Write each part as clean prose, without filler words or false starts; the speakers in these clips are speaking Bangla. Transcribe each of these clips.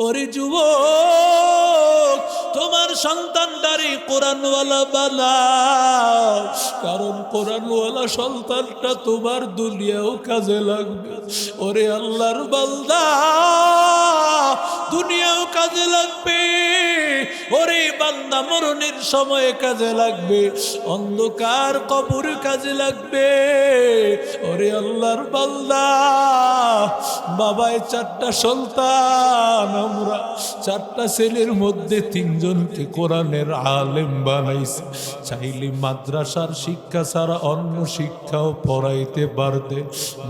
ওরে যুবক, তোমার সন্তানটারে কোরআনওয়ালা বানাও, কারণ কোরআনওয়ালা সন্তানটা তোমার দুনিয়াও কাজে লাগবে। ওরে আল্লাহর বান্দা, দুনিয়াও কাজে লাগবে, ওরে বান্দা মরণের সময়ে কাজে লাগবে, অন্ধকার কবর কাজে লাগবে। ওরে আল্লাহর বান্দা, বাবায় চারটা সন্তান, আমরা চারটা ছেলের মধ্যে তিনজনকে কোরআনের আলেম বানাইছে। চাইলে মাদ্রাসার শিক্ষা ছাড়া অন্য শিক্ষাও পড়াইতে পারতে।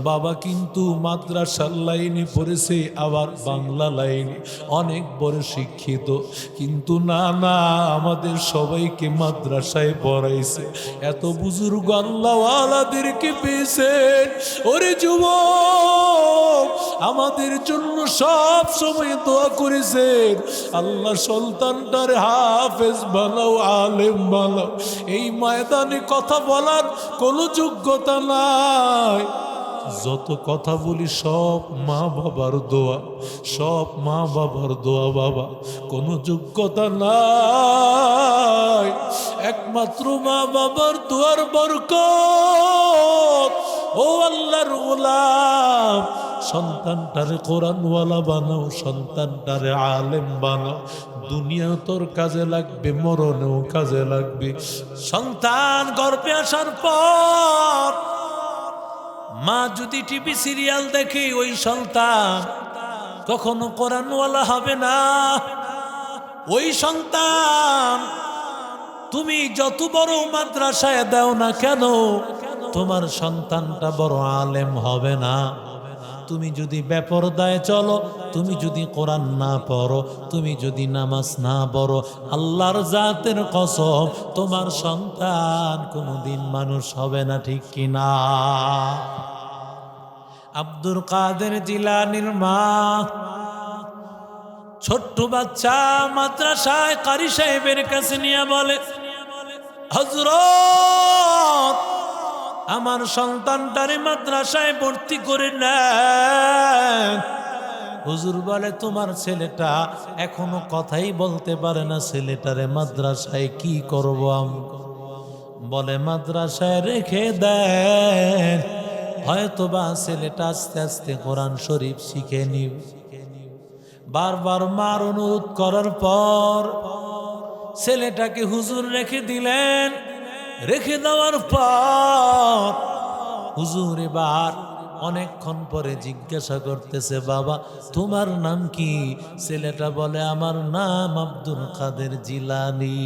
বাবা কিন্তু মাদ্রাসার লাইনে পড়েছে, আবার বাংলা লাইনে, অনেক বড় শিক্ষিত, কিন্তু না না, আমাদের সবাইকে মাদ্রাসায় পড়াইছে। এত বুজুর্গ আল্লাহওয়ালাদেরকে পেয়েছেন। ওরে যুবক, আমাদের জন্য সব সময় দোয়া করেছেন, আল্লাহ সন্তানটারে হাফেজ বানাও, আলেম বানাও। এই ময়দানে কথা বলার কোনো যোগ্যতা নাই। যত কথা বলি সব মা বাবার দোয়া, সব মা বাবার দোয়া বাবা, কোনো যোগ্যতা নাই। একমাত্র মা বাবার দোয়ার বরকত। ও আল্লাহর গোলাম, সন্তানটারে কোরআনওয়ালা বানাও, সন্তানটারে আলেম বানাও। দুনিয়া তোর কাজে লাগবে, মরণেও কাজে লাগবে। সন্তান গর্ভে আসার পর মা যদি টিভি সিরিয়াল দেখে, ওই সন্তান কখনো কোরআনওয়ালা হবে না। ওই সন্তান তুমি যত বড় মাদ্রাসায় দাও না কেন, তোমার সন্তানটা বড় আলেম হবে না। তুমি যদি বেপরদায় চলো, তুমি যদি কোরআন না পড়ো, তুমি যদি নামাজ না পড়ো, আল্লাহর জাতের কসম, তোমার সন্তান কোনোদিন মানুষ হবে না, ঠিক কিনা? আব্দুল কাদের জিলানীর মা ছোট্ট বাচ্চা মাদ্রাসায় কারি সাহেবের কাছে নিয়ে বলে, হযরত, আমার সন্তানটারে মাদ্রাসায় ভর্তি করে নেন। হুজুর বলে, তোমার ছেলেটা এখনো কথাই বলতে পারে না, ছেলেটারে মাদ্রাসায় কি করব আমি? বলে, মাদ্রাসায় রেখে দেন, হয়তোবা ছেলেটা আস্তে আস্তে কোরআন শরীফ শিখে নিব। বারবার মার অনুরোধ করার পর ছেলেটাকে হুজুর রেখে দিলেন। রেখে দেওয়ার পর হুজুর এবার অনেকক্ষণ পরে জিজ্ঞাসা করতেছে, বাবা তোমার নাম কি? ছেলেটা বলে, আমার নাম আব্দুল কাদের জিলানী।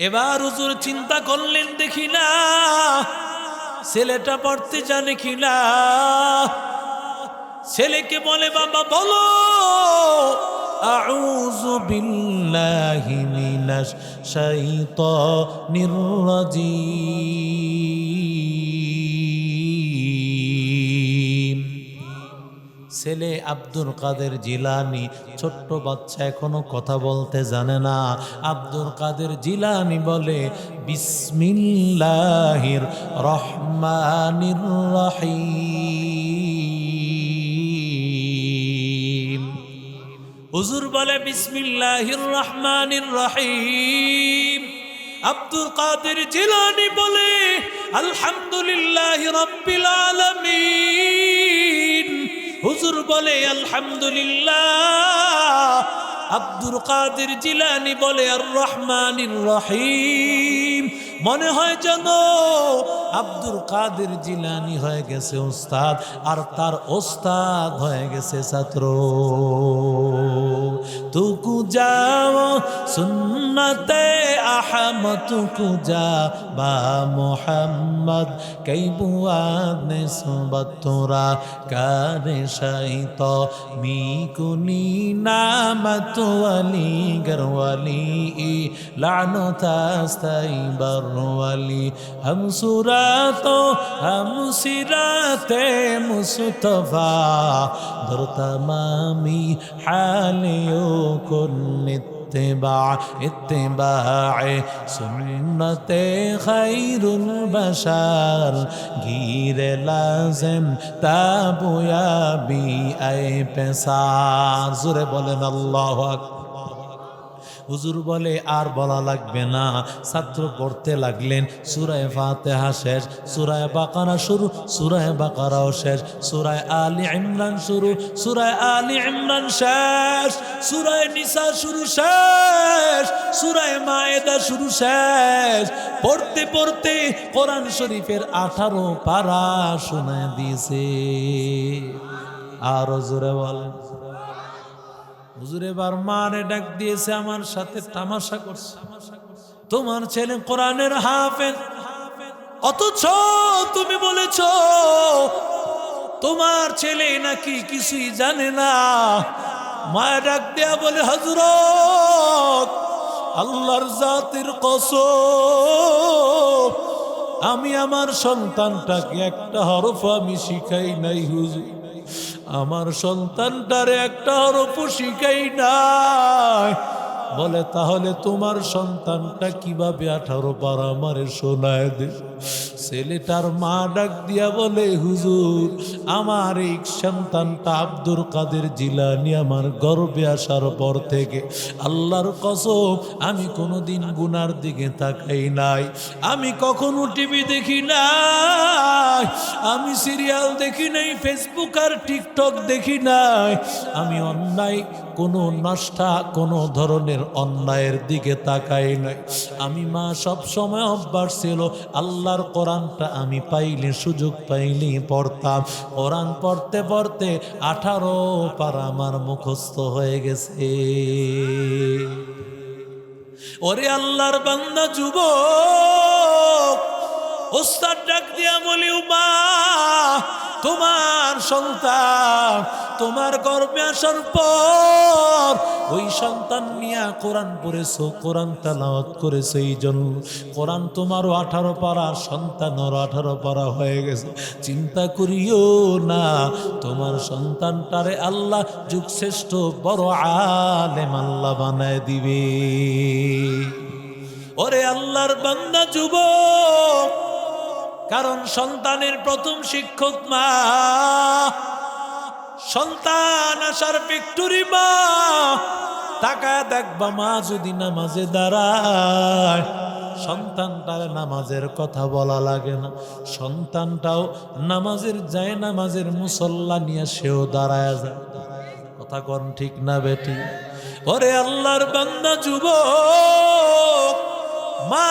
এবার হুজুর চিন্তা করলেন, দেখি না ছেলেটা পড়তে জানে কিনা। ছেলেকে বলে, বাবা বলো, আউযু বিল্লাহি মিনাশ শাইতানির রাজিম। ছেলে আব্দুল কাদের জিলানী, ছোট্ট বাচ্চা, এখনো কথা বলতে জানে না। আব্দুল কাদের জিলানী বলে, বিসমিল্লাহির রহমানির রহিম। হুজুর বলে, বিসমিল্লাহির রহমানির রহিম। আব্দুল কাদের জিলানী বলে, আলহামদুলিল্লাহি রাব্বিল আলামিন। হুজুর বলে, আলহামদুলিল্লাহ। আব্দুল কাদের জিলানী বলে, আর রহমানির রহিম। মনে হয় যেন আব্দুল কাদের জিলানী হয়ে গেছে ওস্তাদ, আর তার ওস্তাদ হয়ে গেছে ছাত্র। তুকু যাও সুন্নতে আহমদ, তুকু যা বা মোহাম্মদ, কই বুয়াদ নে সুবত তোরা কারে শাইত মিকুনি নামত ওয়ালি গরওয়ালি লানতাস্তাই বরওয়ালি हम सुरातो हम सिराते मुस्तफा दर तमामी हालियों को नित्य ইত্তেবায়ে সুন্নতে খায়রুল বাশার গিরে লাজিম তাবুয়াবি আই পেশার। জোরে বলেন আল্লাহু আকবার। হুজুর বলে আর বলা লাগবে না। ছাত্র পড়তে লাগলেন, সূরা ফাতিহা শেষ, সূরা বাকারা শুরু, সূরা বাকারাও শেষ, সূরা আলী ইমরান শুরু, সূরা আলী ইমরান শেষ, সূরা নিসা শুরু শেষ, সূরা মায়েদা শুরু শেষ। পড়তে পড়তে কোরআন শরীফের 18 পারা শোনায় দিয়েছে। আর জোরে বলেন। হুজুর এবার মারে ডাক দিয়েছে, আমার সাথে তামাশা করছে। তোমার ছেলে কোরআনের হাফেজ, অথচ তুমি বলেছ তোমার ছেলে নাকি কিছুই জানে না। মায়ের ডাক দেয়া বলে, হযরত আল্লাহর জাতের কসম, আমি আমার সন্তানটাকে একটা হরফ আমি শিখাই নাই হুজুর। আমার সন্তানটারে একটা হরফ শিখাই নাই। বলে তাহলে তোমার সন্তানটা কিভাবে 18 পারা আমারে শোনায় দে। ছেলেটার মা ডাক দিয়া বলে, হুজুর আমার এই সন্তানটা আব্দুল কাদের জিলানী আমার গর্ভে আসার পর থেকে আল্লাহর কসম আমি কোনোদিন গুনার দিকে তাকাই নাই, আমি কখনো টিভি দেখি নাই, আমি সিরিয়াল দেখি নাই, ফেসবুক আর টিকটক দেখি নাই, আমি অন্যায় কোনো নষ্টা কোনো ধরনের অন্যায়ের দিকে তাকাই নাই। আমি মা সব সময় অভ্যাস ছিল আল্লাহর কোরআনটা আমি পাইলে সুযোগ পাইলে পড়তাম। কোরআন পড়তে পড়তে 18 পারা আমার মুখস্থ হয়ে গেছে। ওরে আল্লাহর বান্দা যুবক, ওস্তাদ ডাক দিয়া বলি, মা তোমার সন্তান তোমার গর্ভে আসার পর ওই সন্তান নিয়া কোরআন পড়েছো, কোরআন তেলাওয়াত করেছে, এই জন্য কোরআন তোমারও 18 পারা, সন্তানেরও 18 পারা হয়ে গেছে। চিন্তা করিও না, তোমার সন্তানটারে আল্লাহ যুগশ্রেষ্ঠ বড় আলেম আল্লাহ বানায় দিবে। ওরে আল্লাহর বান্দা যুবক, কারণ সন্তানের প্রথম শিক্ষক মা, সন্তান আসার ভিক্টরি মা। তাকায় দেখবা মা যদি নামাজে দাঁড়ায়, সন্তানটার নামাজের কথা বলা লাগে না, সন্তানটাও নামাজের যায়, নামাজের মুসল্লা নিয়ে সেও দাঁড়ায় যায়। কথা কোন ঠিক না বেটি? ওরে আল্লাহর বান্দা যুবক, মা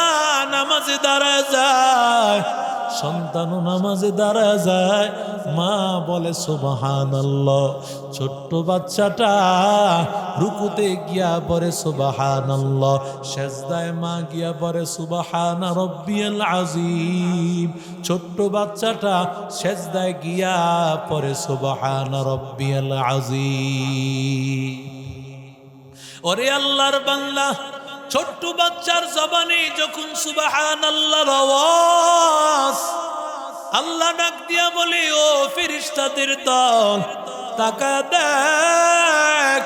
নামাজে দাঁড়ায় যায়, সন্তানও নামাজে দাঁড়ায় যায়, মা বলে সুবহানাল্লাহ। ছোট্ট বাচ্চাটা রুকুতে গিয়া পড়ে সুবহানাল্লাহ, সেজদায় মা গিয়া পড়ে সুবহানা রব্বিয়াল আযীম। ছোট্ট বাচ্চাটা সেজদায় গিয়া পড়ে সুবহানা রব্বিয়াল আযীম। ওরে আল্লাহর বান্দা, ছোট্ট বাচ্চার জবানে যখন সুবহানাল্লাহর আওয়াজ, আল্লাহ ডাক দিয়া বলে, ও ফেরেশতাদের দল তাকায় দেখ,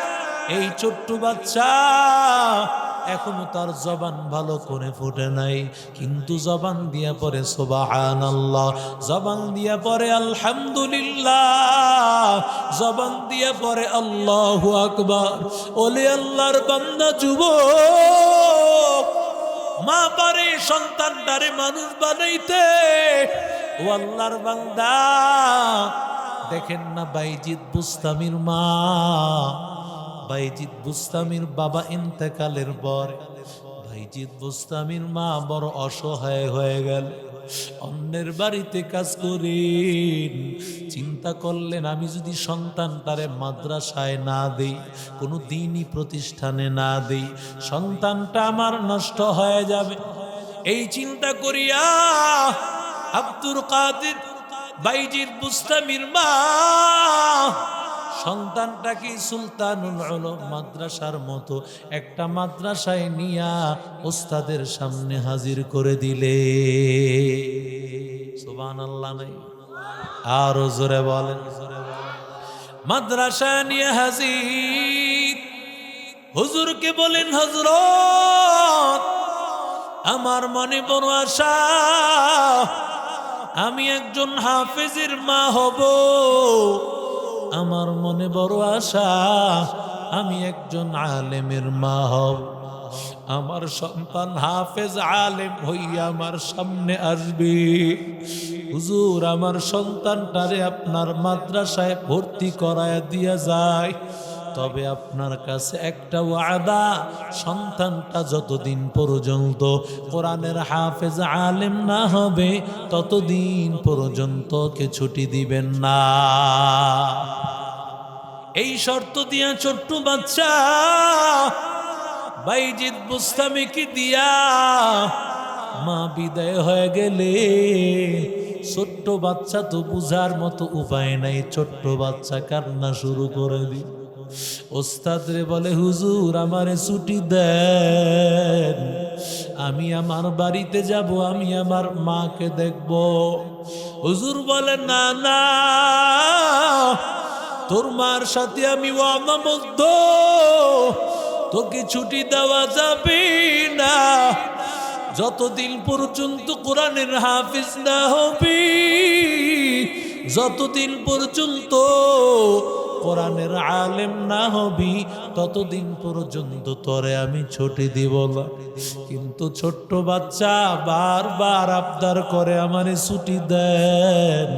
এই ছোট্ট বাচ্চা এখনো তার জবান ভালো করে ফুটে নাই, কিন্তু জবান দিয়া পড়ে সুবহানাল্লাহ, জবান দিয়া পড়ে আলহামদুলিল্লাহ, জবান দিয়া পড়ে আল্লাহু আকবার। ওলে আল্লাহর বান্দা যুবক, মা পারে সন্তানটারে মানুষ বানাইতে। ও আল্লাহর বান্দা, দেখেন না বাইজিদ বুস্তামির মা, বাইজিদ বুস্তামির বাবা ইন্তেকালের পর বাইজিদ বুস্তামির মা বড় অসহায় হয়ে গেল। অন্যের বাড়িতে কাজ করেন, চিন্তা করলেন আমি যদি সন্তানটারে মাদ্রাসায় না দেই, কোনো দিনই প্রতিষ্ঠানে না দেই, সন্তানটা আমার নষ্ট হয়ে যাবে। এই চিন্তা করিয়া আব্দুল কাদের বাইজিদ বুস্তামির মা সন্তানটাকে সুলতানুল উলুম মাদ্রাসার মতো একটা মাদ্রাসায় নিয়া ওস্তাদের সামনে হাজির করে দিলে। সুবহানাল্লাহ নাই? আরো জোরে বলেন। মাদ্রাসা নিয়ে হাজির, হুজুরকে বলেন, হযরত আমার মনে বড় আশা, আমি একজন হাফেজের মা হব। আমার মনে বড় আশা, আমি একজন আলেমের মা হব। আমার সন্তান হাফেজ আলেম হইয়া আমার সামনে আসবে। হুজুর, আমার সন্তানটারে আপনার মাদ্রাসায় ভর্তি করায় দিয়া যায়, তবে আপনার কাছে একটা ওয়াদা, সন্তানটা যতদিন পর্যন্ত কোরআনের হাফেজ আলেম না হবে ততদিন পর্যন্ত কে ছুটি দিবেন না। এই শর্ত দিয়া ছোট্ট বাচ্চা বাইজিদ বুস্তামিকে দিয়া মা বিদায় হয়ে গেলে, ছোট্ট বাচ্চা তো বুঝার মতো উপায় নাই, ছোট্ট বাচ্চা কান্না শুরু করে দি। ওস্তাদ রে বলে, হুজুর আমারে ছুটি দেন, আমি আমার বাড়িতে যাব, আমি আমার মাকে দেখব। হুজুর বলে, না না, তোর মার সাথে আমি ওয়াদাবদ্ধ, তোকে ছুটি দেওয়া যাবে না যতদিন পর্যন্ত কোরআনের হাফিজ না হবি, যতদিন পর্যন্ত কোরআনের আলেম না হবি ততদিন পর্যন্ত তোরে আমি ছুটি দিব না। কিন্তু ছোট্ট বাচ্চা বারবার আবদার করে, আমারে ছুটি দেন।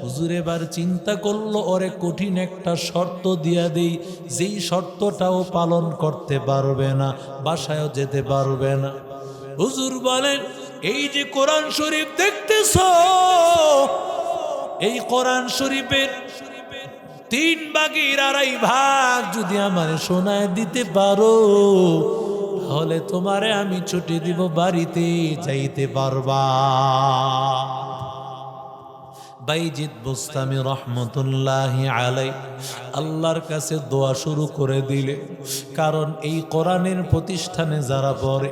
হুজুর এবার চিন্তা করলো, ওরে কঠিন একটা শর্ত দিয়া দেই, যেই শর্তটাও পালন করতে পারবে না, বাসায়ও যেতে পারবে না। হুজুর বলেন, এই যে কোরআন শরীফ দেখতেছ, এই কোরআন শরীফের 3 ভাগের 2.5 ভাগ যদি আমারে শোনায় দিতে পারো, তাহলে তোমারে আমি ছুটি দিব, বাড়িতে যাইতে পারবা। বাইজিদ বুস্তামি রহমতুল্লাহি আলাই আল্লাহর কাছে দোয়া শুরু করে দিলে, কারণ এই কোরআনের প্রতিষ্ঠানে যারা পড়ে,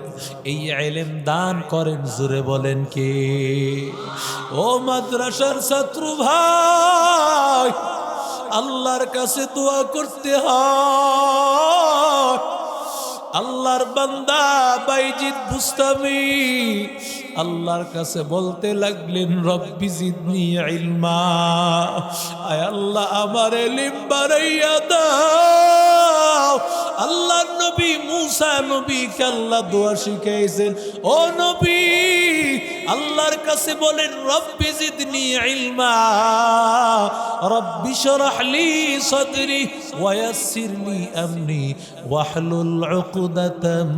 এই ইলম দান করেন, জোরে বলেন কে? ও মাদ্রাসার ছাত্র ভাই, আল্লাহর কাছে দোয়া করতে হয়। আল্লাহর বান্দা বাইজিদ বুস্তামি আল্লাহর কাছে বলতে লাগলেন, রব্বি জিদনি ইলমা, আয় আল্লাহ আমার ইলম বাড়াইয়া দাও। আল্লাহর নবী মুসা নবীকে আল্লাহ দোয়া শিখাইছেন, ও নবী আল্লাহর কাছে বলেন, রব্বি জিদনি ইলমা, রব্বি শরহ লি সদরি ওয়া ইয়াসসির লি আমরি ওয়াহলুল উকদাতাম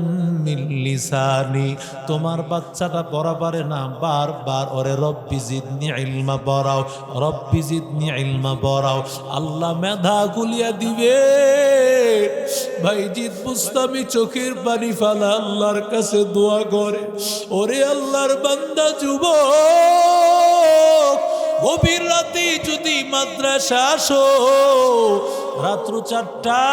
মিন লিসানি। তোমার বাচ্চাটা পড়া পারে না, বারবার ওরে রব্বি জিদনি ইলমা পড়াও, রব্বি জিদনি ইলমা পড়াও, আল্লাহ মেধা গুলিয়া দিবে। বাইজিদ বুস্তামি চোখের পানি ফেলা আল্লাহর কাছে দোয়া করে, ওরে আল্লাহর বান্দা যুবক, গভীর রাতে যদি মাদ্রাসা আসো, রাত্র 4টা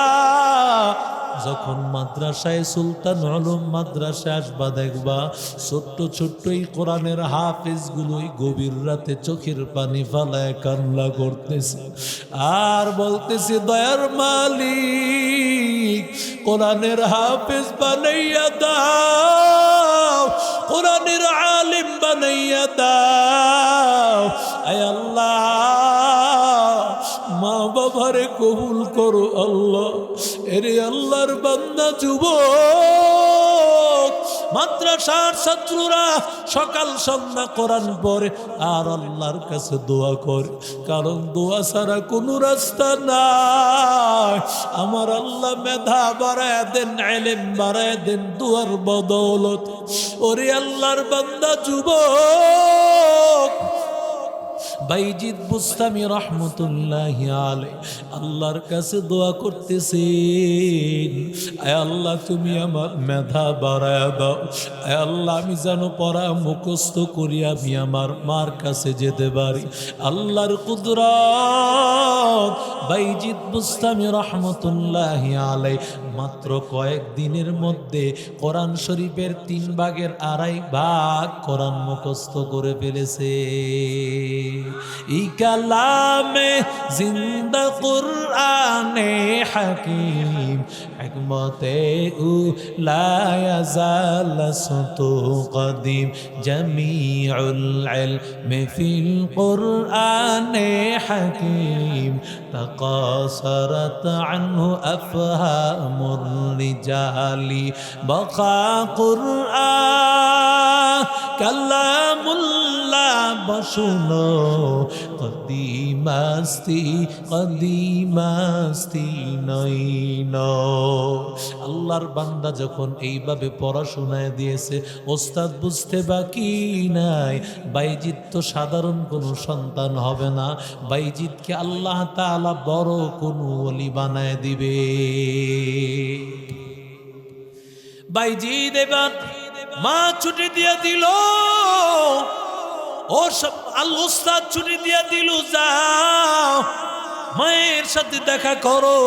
যখন মাদ্রাসায় সুলতান আলম মাদ্রাসায় আসবা, দেখবা ছোট্ট ছোট্ট এই কোরআনের হাফেজ গুলোই গভীর রাতে চোখের পানি ফালায় কান্না করতেছে আর বলতেছে, দয়ার মালিক কোরআনের হাফেজ বানাইয়া দাও, কোরআনের আলিম বানাইয়া দাও। আয় আল্লাহ মা বাবারে কবুল করো আল্লাহ। এরে আল্লাহর বান্দা যুবক, মাদ্রাসার ছাত্ররা সকাল সন্ধ্যা কোরআন পড়ে আর আল্লাহর কাছে দোয়া করে, কারণ দোয়া ছাড়া কোনো রাস্তা নাই। আমার আল্লাহ মেধা বাড়ায় দেন, ইলম বাড়ায় দেন দোয়ার বদৌলত। ওরে আল্লাহর বান্দা যুবক, বাইজিদ বুস্তামি রহমতুল্লাহি আলাইহি আল্লাহর কাছে দোয়া করতেছেন, আয় আল্লাহ তুমি আমার মেধা বাড়ায়া দাও। আয় আল্লাহ আমি যেন পড়া মুখস্থ করি, আমি আমার মার কাছে যেতে পারি। আল্লাহর কুদরত, বাইজিদ বুস্তামি রহমতুল্লাহি আলাইহি মাত্র কয়েকদিনের মধ্যে কোরআন শরীফের 3 ভাগের 2.5 ভাগ কোরআন মুখস্থ করে ফেলেছে। এই কালামে জিন্দা কুরআনে হাকিম হিকমতে উ লা ইয়াজাল সুতু কদিম জামিউল ইলমি ফিল কুরআনে হাকিম তাকাসারাত আনহু আফহামুর রিজালি বাকা কুরআন কালামুল্লাহ বশুনো কদিমাস্তি নইন। আল্লাহর বান্দা যখন এইভাবে পড়াশোনায় দিয়েছে, ওস্তাদ বুঝতে বাকি নাই, বাইজিৎ তো সাধারণ কোনো সন্তান হবে না, বাইজিৎকে আল্লাহ তাআলা বড় কোনো ওলি বানায় দিবে। বাইজিৎ এবার মা ছুটি দিয়ে দিল, ও সব ওস্তাদ ছুটি দিয়ে দিল, যাও মায়ের সাথে দেখা করো।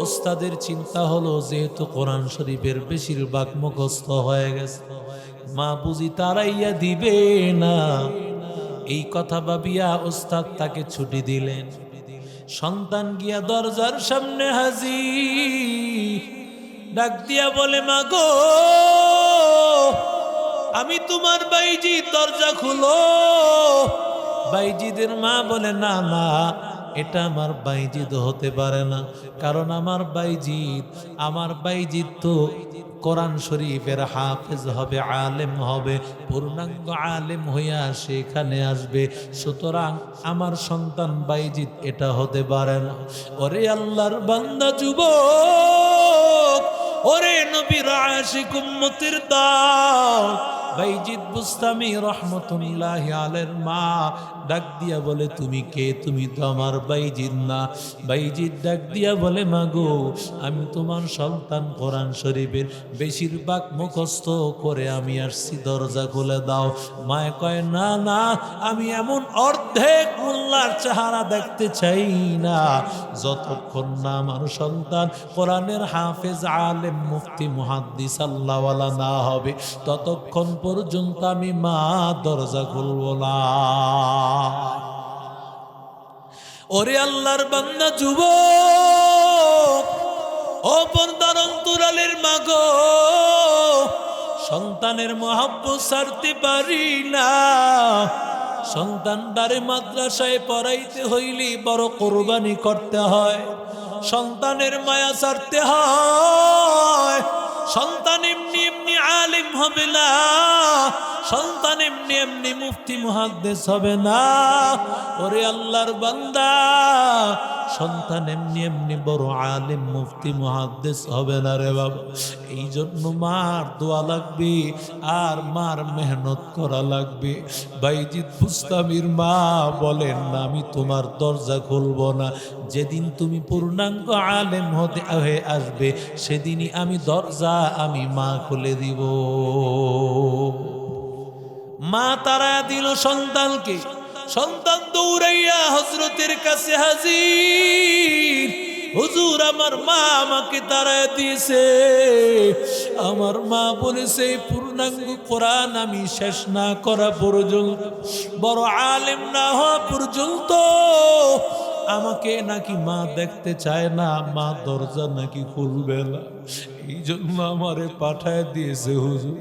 ওস্তাদের চিন্তা হলো যেহেতু কোরআন শরীফের বেশিরভাগ মুখস্থ হয়ে গেছে, মা বুঝি তারাইয়া দিবে না। এই কথা ভাবিয়া ওস্তাদ তাকে ছুটি দিলেন। সন্তান গিয়া দরজার সামনে হাজির, ডাক দিয়া বলে, মা গো আমি তোমার বাইজিৎ, দরজা খুলো। বাইজিদের মা বলে, না না, এটা আমার বাইজিৎ হতে পারে না, কারণ আমার বাইজিৎ তো কোরআন শরীফের হাফেজ হবে, আলেম হবে, পূর্ণাঙ্গ আলেম হইয়া সেখানে আসবে, সুতরাং আমার সন্তান বাইজিৎ এটা হতে পারে না। ওরে আল্লাহর বান্দা যুবক, ওরে নবীর আশিক উম্মতের দল, বাইজিৎ বুস্তামি রহমতুল্লাহি আলাইহির মা ডাক দিয়া বলে, তুমি কে? তুমি তো আমার বাইজিৎ না। বাইজিৎ ডাক দিয়া বলে, মা গো আমি তোমার সন্তান, কোরআন শরীফের বেশিরভাগ মুখস্থ করে আমি আসছি, দরজা খুলে দাও। মায়ে কয়, না না, আমি এমন অর্ধেক মোল্লার চেহারা দেখতে চাই না, যতক্ষণ না আমার সন্তান কোরআনের হাফেজ, আলেম, মুফতি, মুহাদ্দিস, আল্লাহওয়ালা না হবে, ততক্ষণ পর্যন্ত আমি মা দরজা খুলব না। ওরে আল্লাহর বান্দা যুবক, ও পর্দার অন্তরালের মা গো, সন্তানের মহব্বত ছাড়তে পারি না। সন্তানটারে মাদ্রাসায় পড়াইতে হইলে বড় কোরবানি করতে হয়, সন্তানের মায়া ছাড়তে হয়। সন্তান এমনি এমনি আলিম হবে না, সন্তান এমনি এমনি মুফতি মুহাদ্দিস হবে না। ওরে আল্লাহর বান্দা, সন্তান এমনি এমনি বড় আলিম, মুফতি, মুহাদ্দিস হবে না রে বাবা। এই জন্য মার দোয়া লাগবে আর মার মেহনত করা লাগবে। বাইজিৎ বুস্তামির মা বলেন, না আমি তোমার দরজা খুলব না, যেদিন তুমি পূর্ণাঙ্গ আলেম হয়ে আসবে সেদিনই আমি দরজা আমি মা খুলে দিব। মা তারা দিল সন্তানকে, সন্তান দৌড়াইয়া হযরতের কাছে হাজির। হুজুর আমার মা আমাকে তারা দিয়েছে, আমার মা বলেছে পূর্ণাঙ্গ কোরআন আমি শেষ না করা পর্যন্ত, বড় আলেম না হওয়া পর্যন্ত আমাকে নাকি মা দেখতে চায় না, মা দরজা নাকি খুলবে না, এই জন্য আমারে পাঠায় দিয়েছে হুজুর।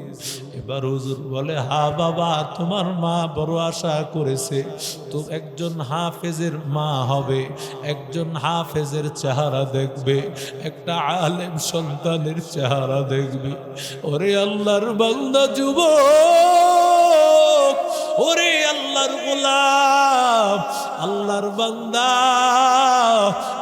এবার হুজুর বলে, হা বাবা, তোমার মা বড় আশা করেছে তো একজন হাফেজের মা হবে, একজন হাফেজের চেহারা দেখবে, একটা আলেম সন্তানের চেহারা দেখবে। ওরে আল্লাহর বান্দা যুবক, ওরে আল্লাহর গোলাম, আল্লাহর বান্দা,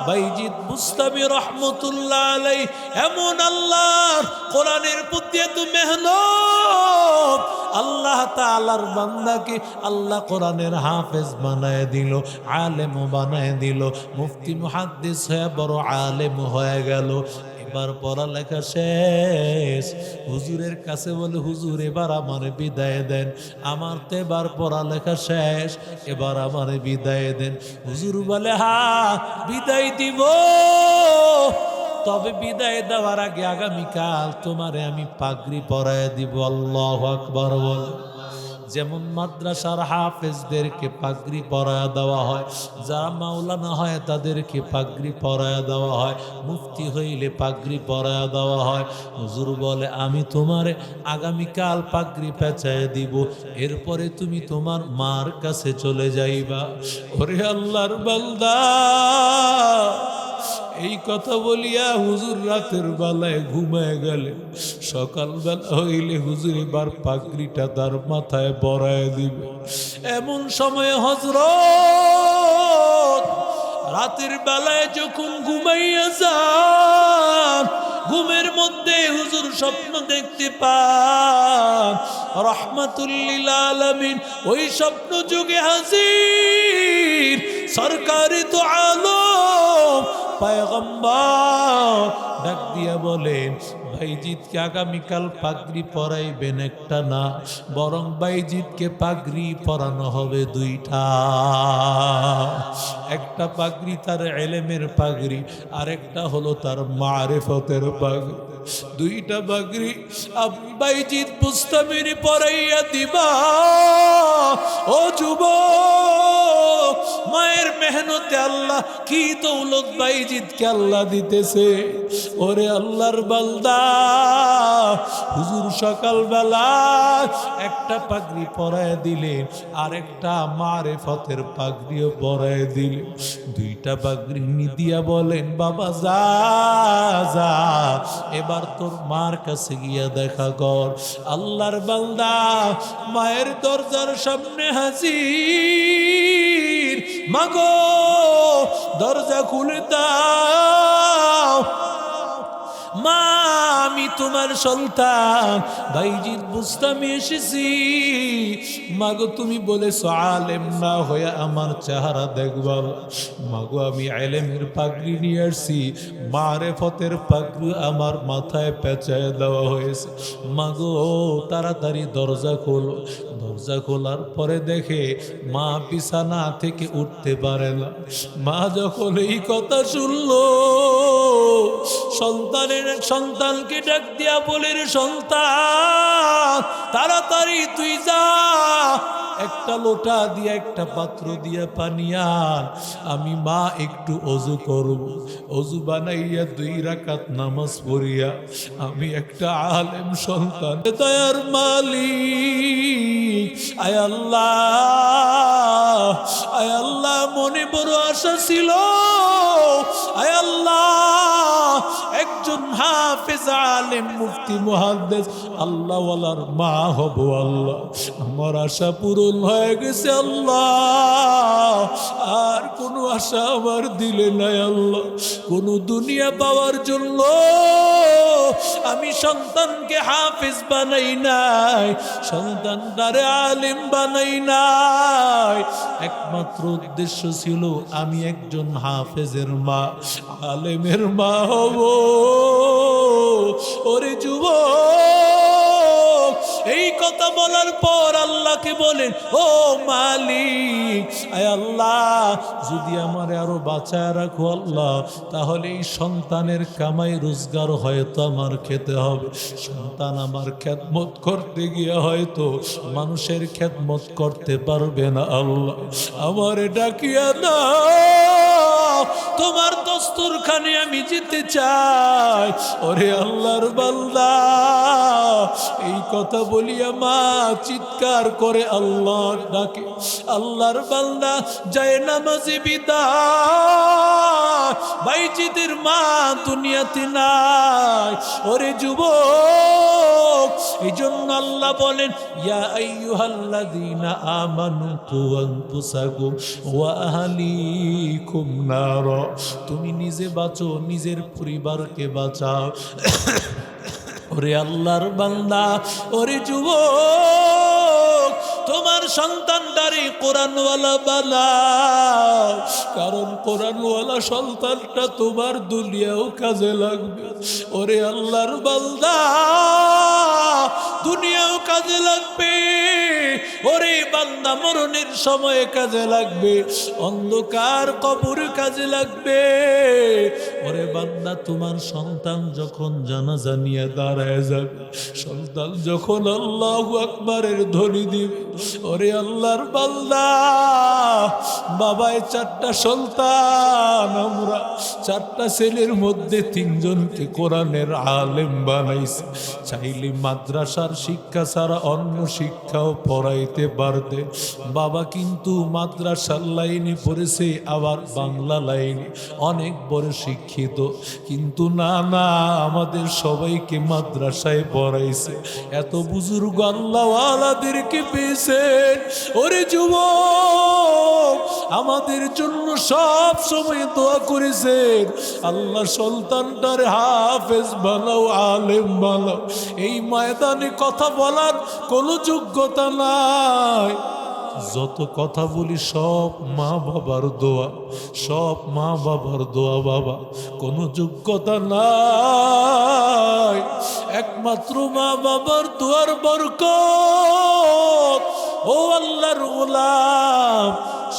বাইজিৎ বুস্তামি রহমতুল্লাহ আলাইহি এমন আল্লাহর কোরআনের প্রতি এত মেহনত, আল্লাহ তাআলার বান্দাকে আল্লাহ কোরআনের হাফেজ বানায় দিল, আলেম বানায় দিল, মুফতি মুহাদ্দিস হয়ে বড় আলেম হয়ে গেল। এবার পড়ালেখা শেষ, হুজুরের কাছে বলে, হুজুর এবার আমার বিদায় দেন, আমার তো এবার পড়ালেখা শেষ, এবার আমার বিদায় দেন। হুজুর বলে, হ্যাঁ বিদায় দিব, তবে বিদায় দেওয়ার আগে আগামীকাল তোমারে আমি পাগড়ি পরায় দিব। আল্লাহু আকবার বল। যেমন মাদ্রাসার হাফেজদেরকে পাগড়ি পরায়া দেওয়া হয়, যারা মাওলানা হয় তাদেরকে পাগড়ি পরায়া দেওয়া হয়, মুফতি হইলে পাগড়ি পরায়া দেওয়া হয়। হুজুর বলে আমি তোমারে আগামীকাল পাগড়ি পেঁচায় দিব, এরপরে তুমি তোমার মার কাছে চলে যাইবা। ওরে আল্লাহর বান্দা, এই কথা বলিয়া হুজুর রাতের বেলায় ঘুমায় গেলেন। সকালবেলা হইলে হুজুর এবার পাগড়িটা তার মাথায় পরায় দিবে। এমন সময় হযরত রাতের বেলায় যখন ঘুমাইয়া যান, ঘুমের মধ্যে হুজুর স্বপ্ন দেখতে পান রাহমাতুল লিল আলামিন ওই স্বপ্ন যুগে হাজির সরকারি তো আলম পয়গম্বর ডাক দিয়া বলেন, ভাইজিৎকে আগামীকাল পাগড়ি পরাইবেন একটা না, বরং ভাইজিৎকে পাগড়ি পরানো হবে দুইটা। একটা পাগড়ি তার ইলমের পাগড়ি, আরেকটা হলো তার মারিফতের পাগড়ি। দুইটা পাগড়ি বাইজিৎ বুস্তামির পরাইয়া দিবা। ও যুবক, মায়ের মেহনতে আল্লাহ কি দৌলত বাইজিৎকে আল্লাহ দিতেছে। ওরে আল্লাহর বান্দা, হুজুর সকালবেলা একটা পাগড়ি পরায় দিলেন, আরেকটা মারিফতের পাগড়িও পরায় দিলেন। দুইটা পাগড়ি দিয়া বলেন, বাবা যা যা, এবার তোর মার কাছে গিয়া দেখা কর। আল্লাহর বান্দা মায়ের দরজার সামনে হাজির। মাগো দরজা খুলে দাও, মা আমি তোমার সন্তান বাইজিৎ বুস্তামি এসেছি। মাগো তুমি বলেছো আলেম না হয়ে আমার চেহারা দেখবা। মাগো আমি ইলমের পাগড়ি নিয়ে আসছি, মারিফতের পাগড়ি আমার মাথায় পেঁচায় দেওয়া হয়েছে। মাগো তাড়াতাড়ি দরজা খোলো। দরজা খোলার পরে দেখে মা বিছানা থেকে উঠতে পারে না। মা যখন এই কথা শুনলো, সন্তানকে ডাক দিয়া বলে, রে সন্তান তাড়াতাড়ি তুই যা, একটা লোটা দিয়া একটা পাত্র দিয়া পানি আন, আমি মা একটু অজু করব। অজু বানাইয়া 2 রাকাত নামাজ পড়িয়া আমি একটা আলেম সন্তান। দয়ার মালিক আয় আল্লাহ, আয় আল্লাহ মনে বড় আশা ছিল, আয় আল্লাহ একজন হাফেজ আলেম মুফতি মুহাদ্দিস আল্লাহওয়ালার মা হব। আল্লাহ আমার আশা পূরণ হয়ে গেছে আল্লাহ, আর কোনো আশা আমার দিলে নাই আল্লাহ। কোনো দুনিয়া পাওয়ার জন্য আমি সন্তানকে হাফেজ বানাই নাই, সন্তানটারে আলেম বানাই নাই। একমাত্র উদ্দেশ্য ছিল আমি একজন হাফেজের মা, আলেমের মা হব। ওরে যুবক, এই কথা বলার পর আল্লাহকে বলেন, ও মালিক আয় আল্লাহ যদি আমার আরো বাঁচায় রাখো আল্লাহ, তাহলে এই সন্তানের কামাই রোজগার হয়তো আমার খেতে হবে। সন্তান আমার খেদমত করতে গিয়ে হয়তো মানুষের খেদমত করতে পারবে না আল্লাহ, আমারে ডাকিয়া না, তোমার দস্তরখানে আমি যেতে চাই। ওরে আল্লাহর বান্দা, এই কথা বলিয়া মা চিৎকার করে আল্লাহ ডাকে। আল্লাহর বান্দা যায় নামাজে বিদায়, বাইজিদের মা দুনিয়াতে নাই। ওরে যুবক, এই জন্য আল্লাহ বলেন, ইয়া আইয়ুহাল্লাযীনা আমানু কু আনফুসাকুম ওয়া আহলিকুম নার, তুমি নিজে বাঁচো, নিজের পরিবারকে বাঁচাও। ওরে আল্লাহর বান্দা, ওরে যুবক, তোমার সন্তানটারে কোরআনওয়ালা বানাও, কারণ কোরআনওয়ালা সন্তানটা তোমার দুনিয়াও কাজে লাগবে। ওরে আল্লাহর বান্দা, দুনিয়াও কাজে লাগবে, ওরে বান্দা মরণের সময়ে কাজে লাগবে, অন্ধকার কবর কাজে লাগবে। ওরে বান্দা তোমার সন্তান যখন জানাজা নিয়ে দাঁড়ায় যাবে, সন্তান যখন আল্লাহু আকবারের ধ্বনি দিবে, ওরে আল্লাহর বান্দা, বাবায় চারটা সন্তান, আমরা চারটা ছেলের মধ্যে তিনজনকে কোরআনের আলেম বানাইছে, চাইলে মাদ্রাসার শিক্ষা ছাড়া অন্য শিক্ষাও পড়াইতে পারতে। বাবা কিন্তু মাদ্রাসার লাইনে পড়েছে, আবার বাংলা লাইনে, অনেক বড় শিক্ষিত, কিন্তু না না, আমাদের সবাইকে মাদ্রাসায় পড়াইছে। এত বুজুর্গ আল্লাহওয়ালাদেরকে পেয়েছেন। ওরে যুবক, আমাদের জন্য সব সময় দোয়া করেছেন, আল্লাহ সন্তানটার হাফেজ বানাও, আলেম বানাও। এই ময়দানে কথা বলার কোনো যোগ্যতা নাই। যত কথা বলি সব মা বাবার দোয়া, সব মা বাবার দোয়া বাবা, কোনো যোগ্যতা নাই, একমাত্র মা বাবার দোয়ার বরকত। ও আল্লাহর গোলাম,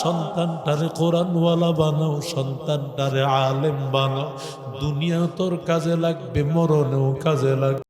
সন্তানটারে কোরআনওয়ালা বানাও, সন্তানটারে আলেম বানাও, দুনিয়া তোর কাজে লাগবে, মরণেও কাজে লাগবে।